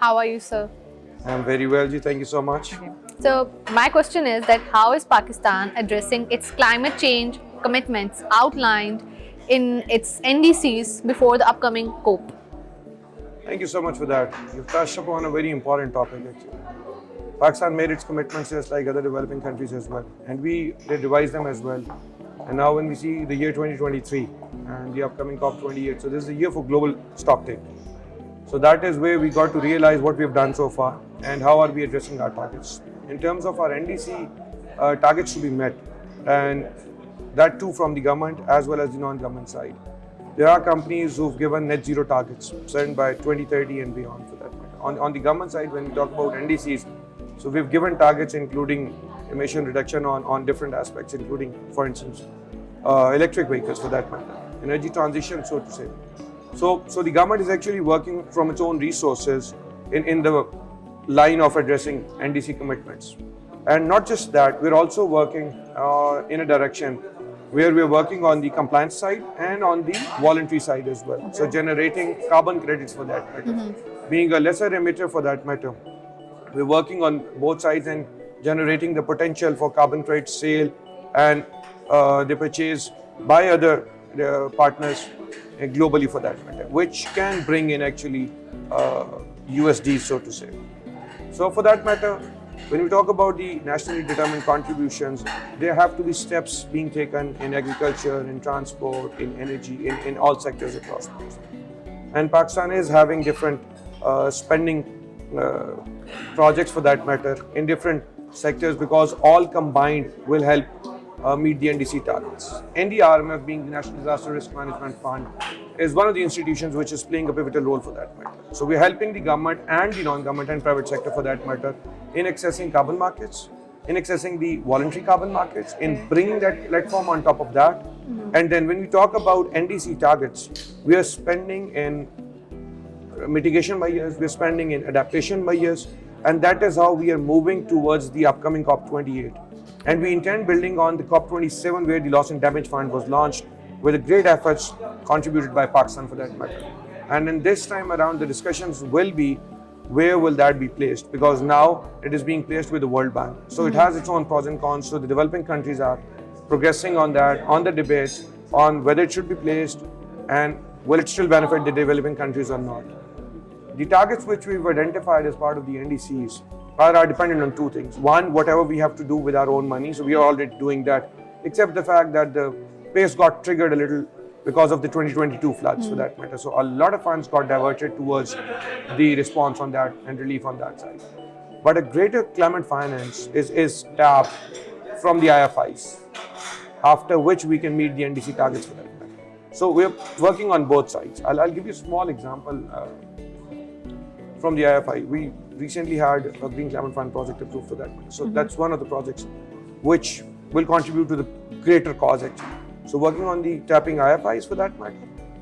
How are you, sir? I'm very well, Ji. Thank you so much. Okay. So my question is that how is Pakistan addressing its climate change commitments outlined in its NDCs before the upcoming COP? Thank you so much for that. You've touched upon a very important topic actually. Pakistan made its commitments just like other developing countries as well. And we did revise them as well. And now when we see the year 2023 and the upcoming COP28, so this is the year for global stocktake. So that is where we got to realize what we have done so far and how are we addressing our targets. In terms of our NDC targets to be met, and that too from the government as well as the non-government side. There are companies who've given net zero targets set by 2030 and beyond for that matter. On the government side, when we talk about NDCs, so we've given targets including emission reduction on different aspects, including, for instance, electric vehicles for that matter, energy transition, so to say. So the government is actually working from its own resources in the line of addressing NDC commitments. And not just that, we're also working in a direction where we're working on the compliance side and on the voluntary side as well. Okay. So generating carbon credits for that matter, being a lesser emitter for that matter. We're working on both sides and generating the potential for carbon credit sale and the purchase by other partners globally for that matter, which can bring in actually USD, so to say. So for that matter, when we talk about the nationally determined contributions, there have to be steps being taken in agriculture, in transport, in energy, in all sectors across Pakistan. And Pakistan is having different spending projects for that matter in different sectors because all combined will help meet the NDC targets. NDRMF, being the National Disaster Risk Management Fund, is one of the institutions which is playing a pivotal role for that matter. So we're helping the government and the non-government and private sector for that matter in accessing carbon markets, in accessing the voluntary carbon markets, in bringing that platform on top of that. And then when we talk about NDC targets, we are spending in mitigation by years, we're spending in adaptation by years, and that is how we are moving towards the upcoming COP28. And we intend building on the COP27 where the Loss and Damage Fund was launched with the great efforts contributed by Pakistan for that matter. And in this time around, the discussions will be where will that be placed, because now it is being placed with the World Bank. So it has its own pros and cons. So the developing countries are progressing on that, on the debates on whether it should be placed and will it still benefit the developing countries or not. The targets which we've identified as part of the NDCs are dependent on two things. One, whatever we have to do with our own money. So we are already doing that, except the fact that the pace got triggered a little because of the 2022 floods for that matter. So a lot of funds got diverted towards the response on that and relief on that side. But a greater climate finance is tapped from the IFIs, after which we can meet the NDC targets for that matter. So we're working on both sides. I'll give you a small example from the IFI. We recently had a Green Climate Fund project approved for that matter. So that's one of the projects which will contribute to the greater cause actually. So working on the tapping IFIs for that matter,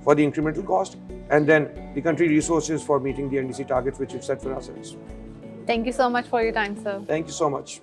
for the incremental cost, and then the country resources for meeting the NDC targets which we've set for ourselves. Thank you so much for your time, sir. Thank you so much.